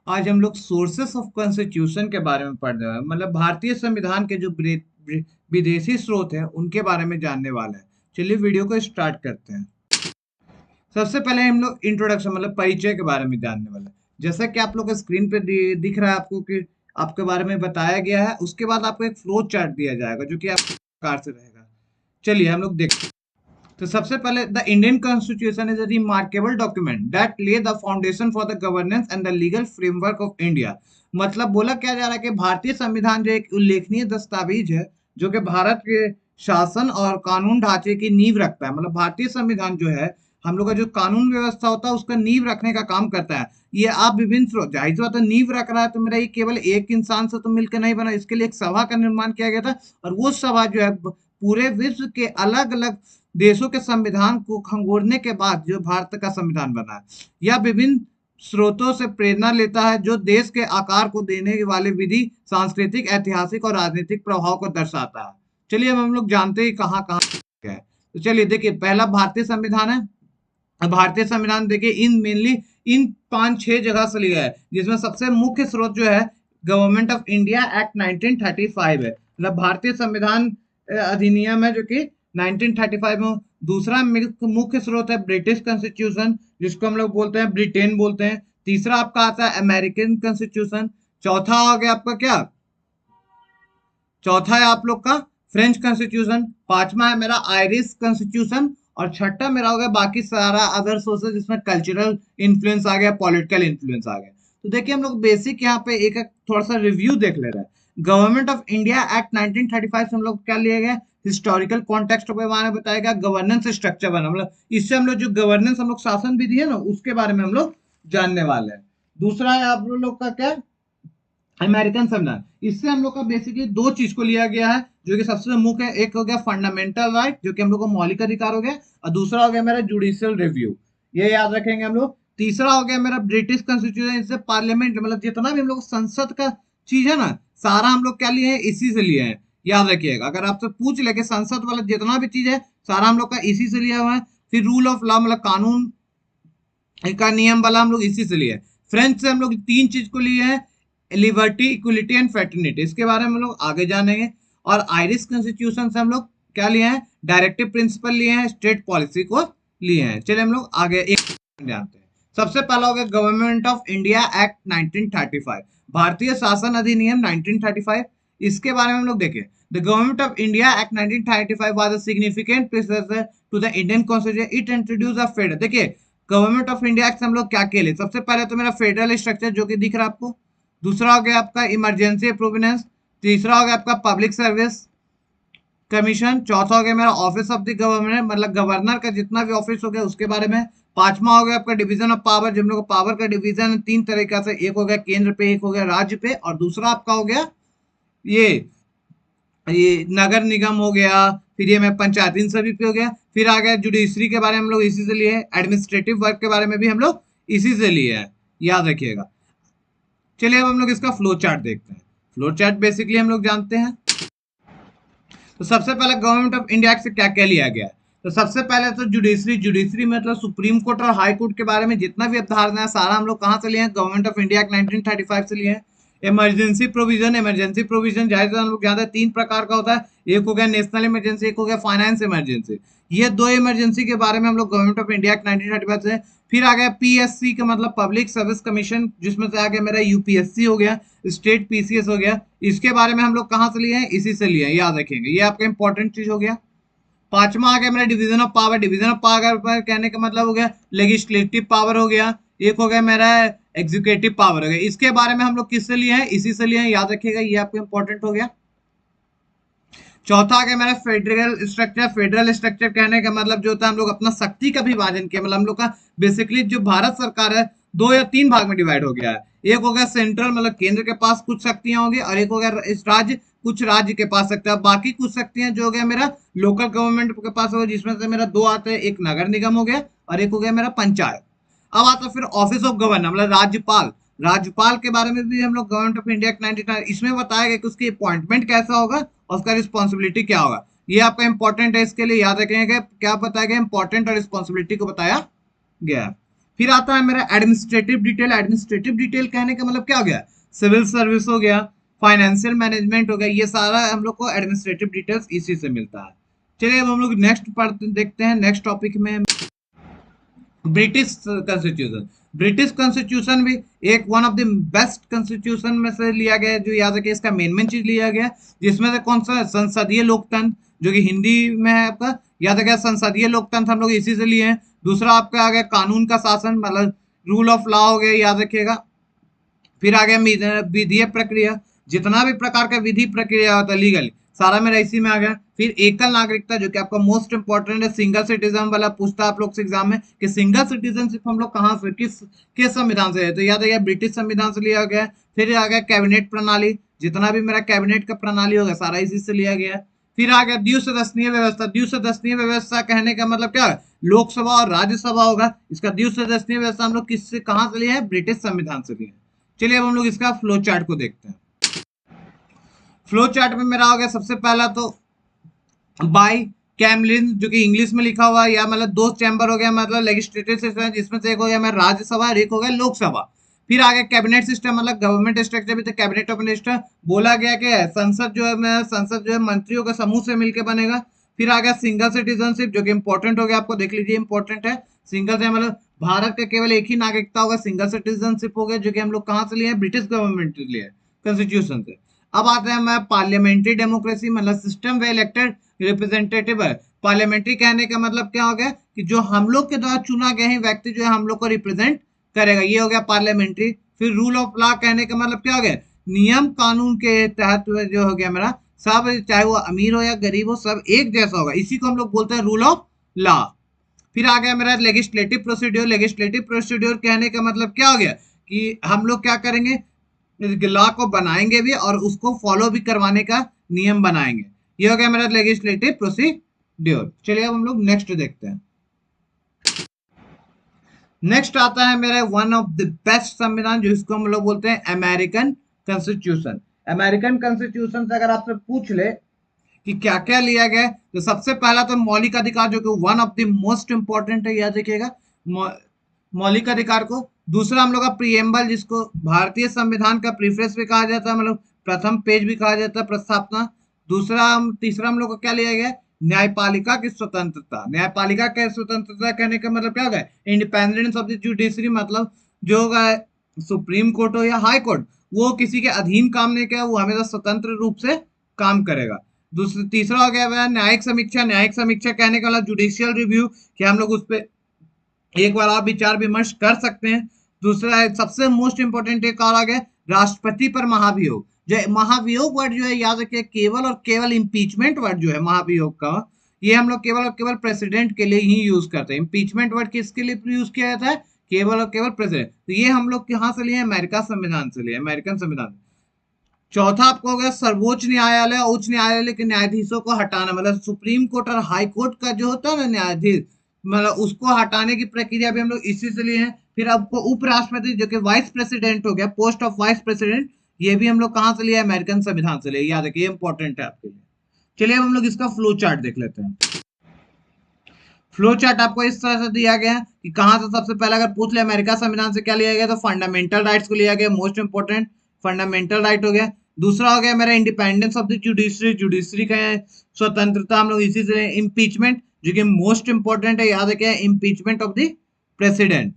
आज हम लोग सोर्सेस ऑफ कॉन्स्टिट्यूशन के बारे में पढ़ने वाले हैं, मतलब भारतीय संविधान के जो विदेशी स्रोत हैं उनके बारे में जानने वाले हैं। चलिए वीडियो को स्टार्ट करते हैं। सबसे पहले हम लोग इंट्रोडक्शन मतलब परिचय के बारे में जानने वाले हैं। जैसा कि आप लोग स्क्रीन पे दिख रहा है आपको कि आपके बारे में बताया गया है, उसके बाद आपको एक फ्लो चार्ट दिया जाएगा जो कि आप प्रकार से रहेगा। चलिए हम लोग देखते हैं। तो सबसे पहले the Indian constitution is a remarkable document that lay the foundation for the governance and the legal framework of India. मतलब बोला क्या जा रहा है कि भारतीय संविधान जो एक उल्लेखनीय दस्तावेज है जो कि भारत के शासन और कानून ढांचे की नींव रखता है। मतलब भारतीय संविधान जो है हम लोग का जो कानून व्यवस्था होता है उसका नींव रखने का काम करता है। ये आप विभिन्न स्रोत जाहिर सी बात है नींव रख रहा है, तो मेरा ये केवल एक इंसान से तो मिलकर नहीं बना, इसके लिए एक सभा का निर्माण किया गया था और वो सभा जो है पूरे विश्व के अलग अलग देशों के संविधान को खंगोरने के बाद जो भारत का संविधान बना है। यह विभिन्न स्रोतों से प्रेरणा लेता है जो देश के आकार को देने वाले विधि, सांस्कृतिक, ऐतिहासिक और राजनीतिक प्रभाव को दर्शाता है। चलिए अब हम लोग जानते हैं कहाँ कहाँ है। तो चलिए देखिए, पहला भारतीय संविधान है। भारतीय संविधान देखिए इन मेनली इन 5-6 जगह से लिया है, जिसमें सबसे मुख्य स्रोत जो है गवर्नमेंट ऑफ इंडिया एक्ट 1935 है। मतलब भारतीय संविधान अधिनियम है जो कि 1935 में। दूसरा मुख्य स्रोत है ब्रिटिश कॉन्स्टिट्यूशन, जिसको हम लोग बोलते हैं ब्रिटेन बोलते हैं। तीसरा आपका आता है अमेरिकन कॉन्स्टिट्यूशन। चौथा हो गया आपका क्या, चौथा है आप लोग का फ्रेंच कॉन्स्टिट्यूशन। पांचवा है मेरा आयरिश कॉन्स्टिट्यूशन और छठा मेरा हो गया बाकी सारा अदर सोर्सेज, जिसमें कल्चरल इन्फ्लुएंस आ गया, पॉलिटिकल इन्फ्लुएंस आ गया। तो देखिए हम लोग बेसिक यहाँ पे एक एक थोड़ा सा रिव्यू देख ले रहे हैं। गवर्नमेंट ऑफ इंडिया एक्ट 1935 से हम लोग क्या लिए गए, हिस्टोरिकल कॉन्टेक्स्ट के बारे में बताया गया, गवर्नेंस स्ट्रक्चर बना, मतलब इससे हम लोग जो गवर्नेंस हम लोग शासन विधि है ना उसके बारे में हम लोग जानने वाले हैं। दूसरा है आप लोग का क्या, अमेरिकन संविधान। इससे हम लोग का बेसिकली दो चीज को लिया गया है जो कि सबसे मुख्य है। एक हो गया फंडामेंटल राइट जो कि हम लोग को मौलिक अधिकार हो गया, और दूसरा हो गया मेरा जुडिशियल रिव्यू, ये याद रखेंगे हम लोग। तीसरा हो गया मेरा ब्रिटिश कॉन्स्टिट्यूशन। इससे पार्लियामेंट मतलब जितना भी हम लोग संसद का चीज है ना सारा हम लोग क्या लिए हैं, इसी से लिए हैं। याद रखिएगा, अगर आपसे पूछ ले कि संसद वाला जितना भी चीज है सारा हम लोग का इसी से लिया हुआ है। फिर रूल ऑफ लॉ मतलब कानून का नियम वाला हम लोग इसी से लिए। फ्रेंच से हम लोग तीन चीज को लिए हैं, लिबर्टी, इक्वलिटी एंड फ्रेटर्निटी, इसके बारे में हम लोग आगे जानेंगे। और आयरिश कॉन्स्टिट्यूशन से हम लोग क्या लिए हैं, डायरेक्टिव प्रिंसिपल लिए हैं, स्टेट पॉलिसी को लिए हैं। चलिए हम लोग आगे एक जानते हैं। सबसे पहला हो गया गवर्नमेंट ऑफ इंडिया एक्ट 1935, भारतीय शासन अधिनियम 1935। इसके बारे में हम लोग देखें, the Government of India Act 1935 was a significant predecessor to the Indian constitution. It introduce a federal, देखिए गवर्नमेंट ऑफ इंडिया एक्ट से हम लोग क्या के लिए, सबसे पहले तो मेरा फेडरल स्ट्रक्चर जो कि दिख रहा है आपको। दूसरा हो गया आपका इमरजेंसी प्रोविडेंस। तीसरा हो गया आपका पब्लिक सर्विस कमीशन। चौथा हो गया मेरा ऑफिस ऑफ द गवर्नर, मतलब गवर्नर का जितना भी ऑफिस हो गया उसके बारे में। पांचवा हो गया आपका डिवीजन ऑफ पावर, जिन लोग पावर का डिवीजन है तीन तरीका से, एक हो गया केंद्र पे, एक हो गया राज्य पे, और दूसरा आपका हो गया ये ये नगर निगम हो गया, फिर ये मैं पंचायती सभी पे हो गया। फिर आ गया जुडिशरी के बारे में हम लोग इसी से लिए हैं, एडमिनिस्ट्रेटिव वर्क के बारे में भी हम लोग इसी से लिए हैं, याद रखिएगा। चलिए अब हम लोग इसका फ्लो चार्ट देखते हैं। फ्लो चार्ट बेसिकली हम लोग जानते हैं। तो सबसे पहले गवर्नमेंट ऑफ इंडिया से क्या क्या लिया गया है। तो सबसे पहले तो जुडिशरी, जुडिशरी मतलब सुप्रीम कोर्ट और हाई कोर्ट के बारे में जितना भी अवधारणा है सारा हम लोग कहाँ से लिए हैं, गवर्नमेंट ऑफ इंडिया एक्ट 1935 से लिए हैं। इमरजेंसी प्रोविजन, इमरजेंसी प्रोविजन जाहिर हम लोग जानते हैं तीन प्रकार का होता है, एक हो गया नेशनल इमरजेंसी, एक हो गया फाइनेंस इमरजेंसी। ये दो इमरजेंसी के बारे में हम लोग गवर्नमेंट ऑफ इंडिया एक्ट 1935 से। फिर आ गया पीएससी का मतलब पब्लिक सर्विस कमीशन, जिसमें से आ गया मेरा यूपीएससी हो गया, स्टेट पीसीएस हो गया। इसके बारे में हम लोग कहाँ से लिए हैं, इसी से लिए हैं, याद रखेंगे, ये आपका इंपॉर्टेंट चीज हो गया। पांचवा आ गया मेरा division of power. Division of power कहने का मतलब हो गया लेजिस्लेटिव पावर हो गया, एक हो गया मेरा एग्जीक्यूटिव पावर हो गया। इसके बारे में हम लोग किससे लिए हैं, इसी से लिए हैं, याद रखिएगा, ये आपको इंपॉर्टेंट हो गया। चौथा आ गया मेरा फेडरल स्ट्रक्चर। फेडरल स्ट्रक्चर कहने का मतलब जो होता है हम लोग अपना शक्ति का विभाजन किया, मतलब हम लोग का बेसिकली जो भारत सरकार है दो या तीन भाग में डिवाइड हो गया है। एक हो गया सेंट्रल मतलब केंद्र के पास कुछ शक्तियां होंगी, और एक हो गया इस राज्य, कुछ राज्य के पास शक्तियां, बाकी कुछ शक्तियां जो हो गया मेरा लोकल गवर्नमेंट के पास होगा, जिसमें से मेरा दो आते हैं, एक नगर निगम हो गया और एक हो गया मेरा पंचायत। अब आता फिर ऑफिस ऑफ गवर्नर मतलब राज्यपाल। राज्यपाल के बारे में भी हम लोग गवर्नमेंट ऑफ इंडिया 19 इसमें बताया गया कि उसकी अपॉइंटमेंट कैसा होगा और उसका रिस्पॉन्सिबिलिटी क्या होगा। ये आपका इंपॉर्टेंट है, इसके लिए याद रखेंगे क्या बताया गया, इंपॉर्टेंट और रिस्पॉन्सिबिलिटी को बताया गया। फिर आता है मेरा एडमिनिस्ट्रेटिव डिटेल। एडमिनिस्ट्रेटिव डिटेल कहने का मतलब क्या हो गया, सिविल सर्विस हो गया, फाइनेंशियल मैनेजमेंट हो गया, ये सारा हम लोग को एडमिनिस्ट्रेटिव डिटेल्स इसी से मिलता है। चलिए अब हम लोग नेक्स्ट पढ़ते देखते हैं नेक्स्ट टॉपिक में ब्रिटिश कॉन्स्टिट्यूशन। ब्रिटिश कॉन्स्टिट्यूशन भी एक one of the best constitution में से लिया गया है, जो याद रखिए इसका मेन चीज लिया गया, जिसमें से कौन सा संसदीय लोकतंत्र, जो कि हिंदी में है आपका, याद रखिए संसदीय लोकतंत्र हम लोग इसी से लिए हैं। दूसरा आपका आ गया कानून का शासन, मतलब रूल ऑफ लॉ हो गया, याद रखिएगा। फिर आ गया विधीय प्रक्रिया, जितना भी प्रकार का विधि प्रक्रिया होता है लीगल, सारा मेरा इसी में आ गया। फिर एकल नागरिकता, जो कि आपका मोस्ट इंपॉर्टेंट है, सिंगल सिटीजन वाला पूछता है आप लोग से एग्जाम में कि सिंगल सिटीजनशिप हम लोग कहाँ से किस संविधान से है, तो याद है ब्रिटिश संविधान से लिया गया। फिर आ गया कैबिनेट प्रणाली, जितना भी मेरा कैबिनेट का प्रणाली होगा सारा इसी से लिया गया। फिर आ गया द्विसदनीय व्यवस्था। द्विसदनीय व्यवस्था कहने का मतलब क्या है, लोकसभा और राज्यसभा होगा, इसका द्विसदनीय व्यवस्था हम लोग किससे कहाँ से लिए हैं, ब्रिटिश संविधान से लिए हैं। चलिए अब हम लोग इसका फ्लो चार्ट को देखते हैं। फ्लो चार्ट में मेरा हो गया सबसे पहला तो बाई कैमलिन, जो कि इंग्लिश में लिखा हुआ है, या मतलब दो चैम्बर हो गया, मतलब लेजिस्लेटिव सिस्टम, जिसमें से एक हो गया मेरा राज्यसभा और एक हो गया लोकसभा। फिर आगे कैबिनेट सिस्टम, मतलब गवर्नमेंट स्ट्रक्चर भी, तो कैबिनेट ऑफ मिनिस्टर बोला गया कि संसद जो है मंत्रियों के समूह से मिलकर बनेगा। फिर आ गया सिंगल सिटीजनशिप, जो कि इंपॉर्टेंट हो गया, आपको देख लीजिए इंपॉर्टेंट है। सिंगल से मतलब भारत का केवल एक ही नागरिकता होगा, सिंगल सिटीजनशिप हो गया, जो कि हम लोग कहाँ से लिए, ब्रिटिश गवर्नमेंट से लिए, कॉन्स्टिट्यूशन से। अब आते हैं मैं पार्लियामेंट्री डेमोक्रेसी, मतलब सिस्टम वे इलेक्टेड रिप्रेजेंटेटिव है। पार्लियामेंट्री कहने का मतलब क्या हो गया कि जो हम लोग के द्वारा चुना गया है व्यक्ति जो है हम लोग को रिप्रेजेंट करेगा, ये हो गया पार्लियामेंट्री। फिर रूल ऑफ लॉ कहने का मतलब क्या हो गया, नियम कानून के तहत जो हो गया मेरा सब, चाहे वो अमीर हो या गरीब हो, सब एक जैसा होगा, इसी को हम लोग बोलते हैं रूल ऑफ लॉ। फिर आ गया मेरा लेजिस्लेटिव प्रोसीड्योर। लेजिस्लेटिव प्रोसीड्योर कहने का मतलब क्या हो गया कि हम लोग क्या करेंगे, लॉ को बनाएंगे भी और उसको फॉलो भी करवाने का नियम बनाएंगे। ये हो गया मेरा लेजिस्लेटिव प्रोसीड्योर। चलिए अब हम लोग नेक्स्ट देखते हैं। नेक्स्ट आता है मेरा वन ऑफ द बेस्ट संविधान, जो इसको हम लोग बोलते हैं अमेरिकन कॉन्स्टिट्यूशन। अमेरिकन कॉन्स्टिट्यूशन से अगर आपसे पूछ ले कि क्या क्या लिया गया, तो सबसे पहला तो मौलिक अधिकार, जो कि one of the most important है, याद रखिएगा मौलिक अधिकार को। दूसरा हम लोग का प्रीएम्बल, जिसको भारतीय संविधान का प्रीफेस भी कहा जाता है, मतलब प्रथम पेज भी कहा जाता है, प्रस्तावना। तीसरा हम लोग को क्या लिया गया, न्यायपालिका की स्वतंत्रता। न्यायपालिका की स्वतंत्रता कहने का मतलब क्या होगा, इंडिपेंडेंस ऑफ द जुडिशरी, मतलब जो होगा सुप्रीम कोर्ट हो या हाई कोर्ट, वो किसी के अधीन काम नहीं किया, वो हमेशा स्वतंत्र रूप से काम करेगा। तीसरा हो गया न्यायिक समीक्षा। न्यायिक समीक्षा कहने का मतलब जुडिशियल रिव्यू, कि हम लोग उस पर एक बार आप विचार विमर्श कर सकते हैं। दूसरा है सबसे मोस्ट इंपोर्टेंट एक और आ गया, राष्ट्रपति पर महाभियोग। जो महाभियोग वर्ड जो है याद रखिए, केवल और केवल इम्पीचमेंट वर्ड जो है महाभियोग का, ये हम लोग केवल और केवल प्रेसिडेंट के लिए ही यूज करते हैं। इम्पीचमेंट वर्ड किसके लिए यूज किया जाता है, केवल और केवल प्रेसिडेंट। तो ये हम लोग कहाँ से लिए, अमेरिका संविधान से लिए, अमेरिकन संविधान। चौथा आपको हो गया सर्वोच्च न्यायालय, उच्च न्यायालय के न्यायाधीशों को हटाना, मतलब सुप्रीम कोर्ट और हाई कोर्ट का जो होता है ना न्यायाधीश, मतलब उसको हटाने की प्रक्रिया भी हम लोग इसी से लिए हैं। फिर आपको उपराष्ट्रपति, जो कि वाइस प्रेसिडेंट हो गया, पोस्ट ऑफ वाइस प्रेसिडेंट, ये भी हम लोग कहाँ से लिया, अमेरिकन संविधान से लिए, याद रखिए इंपॉर्टेंट है आपके लिए। चलिए अब हम लोग इसका फ्लो चार्ट देख लेते हैं। फ्लो चार्ट आपको इस तरह से दिया गया है कि कहां से सबसे पहले अगर पूछ ले अमेरिका संविधान से क्या लिया गया, तो फंडामेंटल राइट्स को लिया गया, मोस्ट इंपोर्टेंट फंडामेंटल राइट हो गया। दूसरा हो गया मेरा independence of the judiciary, judiciary का स्वतंत्रता हम लोग इसी से। इम्पीचमेंट, जो कि मोस्ट इंपोर्टेंट है, याद रखिए इम्पीचमेंट ऑफ द प्रेसिडेंट।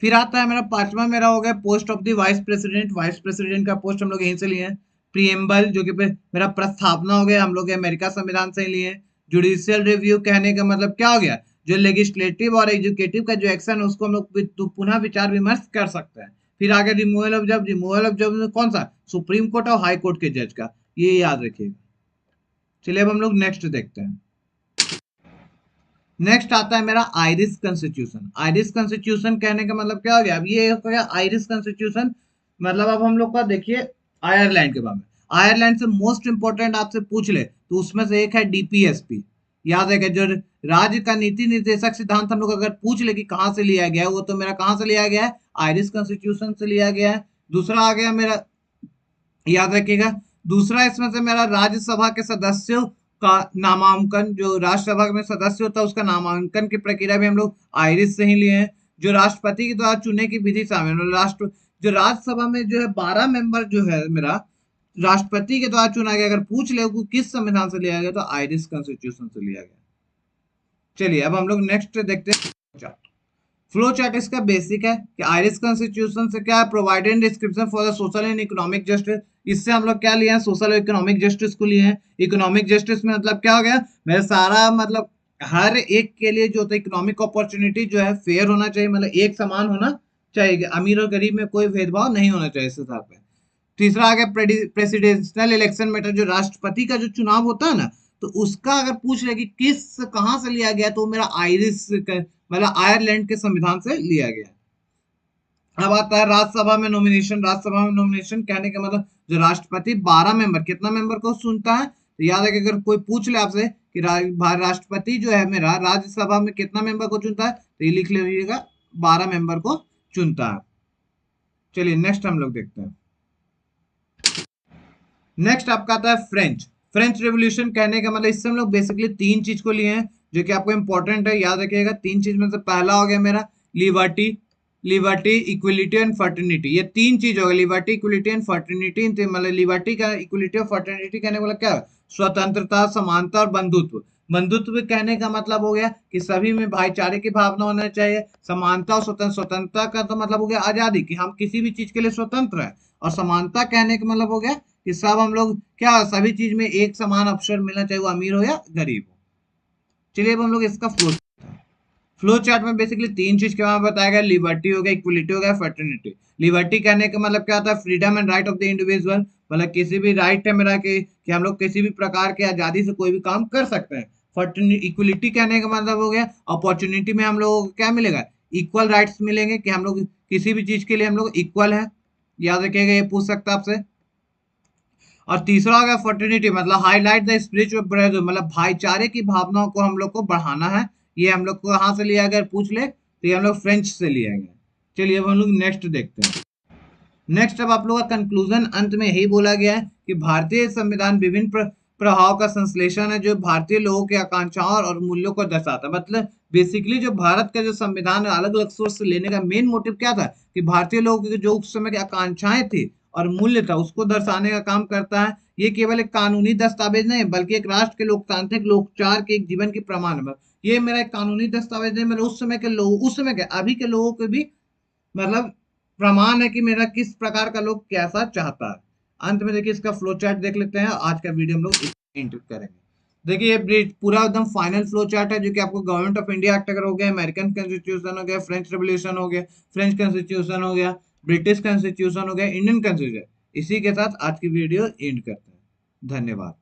फिर आता है मेरा पांचवा, मेरा हो गया post of the vice president. Vice president का पोस्ट हम लोग यहीं से लिए हैं। प्रीएम्बल, जो कि मेरा प्रस्तावना हो गया, हम लोग अमेरिका संविधान से ही लिए हैं। जुडिशियल रिव्यू कहने का मतलब क्या हो गया, जो लेजिस्लेटिव और एजुकेटिव का जो एक्शन है उसको हम लोग पुनः विचार विमर्श कर सकते हैं। फिर आगे रिमूवल ऑफ जब, रिमूवल ऑफ जब कौन सा, सुप्रीम कोर्ट और हाई कोर्ट के जज का, ये याद रखिएगा। चलिए अब हम लोग नेक्स्ट देखते हैं। नेक्स्ट आता है मेरा आयरिश कॉन्स्टिट्यूशन। आयरिश कॉन्स्टिट्यूशन कहने का मतलब क्या हो गया, अब ये हो गया आयरिश कॉन्स्टिट्यूशन, मतलब अब हम लोग का देखिए आयरलैंड के बारे में। आयरलैंड से मोस्ट इंपोर्टेंट आपसे पूछ ले तो उसमें से एक है डीपीएसपी, याद है कि जो राज्य का नीति निर्देशक सिद्धांत हम लोग अगर पूछ ले कि कहाँ से लिया गया है, वो तो मेरा कहाँ से लिया गया है, आयरिश कॉन्स्टिट्यूशन से लिया गया है। दूसरा आ गया मेरा, याद रखिएगा, दूसरा इसमें से मेरा राज्यसभा के सदस्यों का नामांकन, जो राज्यसभा में सदस्य होता है उसका नामांकन की प्रक्रिया भी हम लोग आयरिस से ही लिए हैं। जो राष्ट्रपति के द्वारा चुने की विधि शामिल है, राष्ट्र जो राज्यसभा में जो है 12 मेंबर जो है मेरा राष्ट्रपति के द्वारा चुना गया, अगर पूछ ले कि किस संविधान से लिया गया तो आयरिश कॉन्स्टिट्यूशन से लिया गया। चलिए अब हम लोग नेक्स्ट देखते हैं। फ्लो चार्ट इसका बेसिक है कि आयरिश कॉन्स्टिट्यूशन से क्या है, provided description for the social and economic justice. इससे हम लोग क्या लिए हैं, सोशल और इकोनॉमिक जस्टिस को लिए हैं। इकोनॉमिक जस्टिस में मतलब क्या हो गया, मेरा सारा मतलब हर एक के लिए जो होता है इकोनॉमिक अपॉर्चुनिटी जो है फेयर होना चाहिए, मतलब एक समान होना चाहिए, अमीर और गरीब में कोई भेदभाव नहीं होना चाहिए इस हिसाब पे। तीसरा आ गया प्रेसिडेंशियल इलेक्शन मैटर, जो राष्ट्रपति का जो चुनाव होता है ना, तो उसका अगर पूछ रहे कि किस कहां से लिया गया, तो मेरा आयरिश मतलब आयरलैंड के संविधान से लिया गया। अब आता है राज्यसभा में नॉमिनेशन। राज्यसभा में नॉमिनेशन कहने का मतलब जो राष्ट्रपति 12 मेंबर, कितना मेंबर को चुनता है, तो याद है कि अगर कोई पूछ ले आपसे कि राष्ट्रपति जो है मेरा राज्यसभा में कितना मेंबर को चुनता है, तो ये लिख लीजिएगा 12 मेंबर को चुनता है। चलिए नेक्स्ट हम लोग देखते हैं। नेक्स्ट आपका आता है फ्रेंच। फ्रेंच रेवोल्यूशन कहने का मतलब इससे हम लोग बेसिकली तीन चीज को लिए हैं जो कि आपको इंपॉर्टेंट है, याद रखिएगा। तीन चीज में से पहला हो गया मेरा liberty, liberty equality and fraternity. ये तीन चीज हो गया, लिबर्टी इक्वलिटी एंड फर्टर्निटी। मतलब लिबर्टी का इक्वलिटी और फर्टर्निटी कहने वाला क्या है, स्वतंत्रता, समानता और बंधुत्व। बंधुत्व कहने का मतलब हो गया कि सभी में भाईचारे की भावना होना चाहिए। समानता और स्वतंत्रता का तो मतलब हो गया आजादी, कि हम किसी भी चीज के लिए स्वतंत्र है। और समानता कहने का मतलब हो गया कि सब हम लोग क्या, सभी चीज में एक समान अवसर मिलना चाहिए, वो अमीर हो या गरीब हो। चलिए अब हम लोग इसका फ्लो चार्ट में बेसिकली तीन चीज के बारे में बताया गया, लिबर्टी हो गया, इक्वलिटी हो गया, फर्टर्निटी। लिबर्टी कहने का मतलब क्या होता है, freedom and right of the individual, मतलब किसी भी राइट है मेरा कि हम लोग किसी भी प्रकार के आजादी से कोई भी काम कर सकते हैं। फर्टर्निटी इक्वलिटी कहने का मतलब हो गया अपॉर्चुनिटी में हम लोग को क्या मिलेगा, इक्वल राइट्स मिलेंगे, कि हम लोग किसी भी चीज के लिए हम लोग इक्वल है। याद रखिएगा, ये पूछ सकता है आपसे। और तीसरा हो गया फर्टर्निटी, मतलब highlight the spirit of brotherhood, मतलब भाईचारे की भावनाओं को हम लोग को बढ़ाना है। ये हम लोग को कहाँ से लिया गया पूछ ले, तो ये हम लोग फ्रेंच से लिया गया। चलिए अब हम लोग नेक्स्ट देखते हैं। नेक्स्ट अब आप लोग का कंक्लूजन, अंत में यही बोला गया है कि भारतीय संविधान विभिन्न प्रभाव का संश्लेषण है, जो भारतीय लोगों की आकांक्षाओं और मूल्यों को दर्शाता है। मतलब बेसिकली जो भारत का जो संविधान है अलग अलग सोर्स से लेने का मेन मोटिव क्या था, कि भारतीय लोगों की जो उस समय की आकांक्षाएं थी और मूल्य था उसको दर्शाने का काम करता है। ये केवल एक कानूनी दस्तावेज नहीं है, बल्कि एक राष्ट्र के लोकतांत्रिक लोकचार के एक जीवन की प्रमाण है। ये मेरा एक कानूनी दस्तावेज नहीं, मतलब उस समय के लोग, उस समय के अभी के लोगों के भी मतलब प्रमाण है कि मेरा किस प्रकार का लोग कैसा चाहता है। अंत में देखिए इसका फ्लो चार्ट देख लेते हैं, आज का वीडियो हम लोग एंटर करेंगे। देखिए ये पूरा एकदम फाइनल फ्लो चार्ट है, जो कि आपको गवर्नमेंट ऑफ इंडिया एक्ट अगर हो गया, अमेरिकन कॉन्स्टिट्यूशन हो गया, फ्रेंच रेवोल्यूशन हो गया, फ्रेंच कॉन्स्टिट्यूशन हो गया, ब्रिटिश कॉन्स्टिट्यूशन हो गया, इंडियन कॉन्स्टिट्यूशन, इसी के साथ आज की वीडियो एंड करते हैं। धन्यवाद।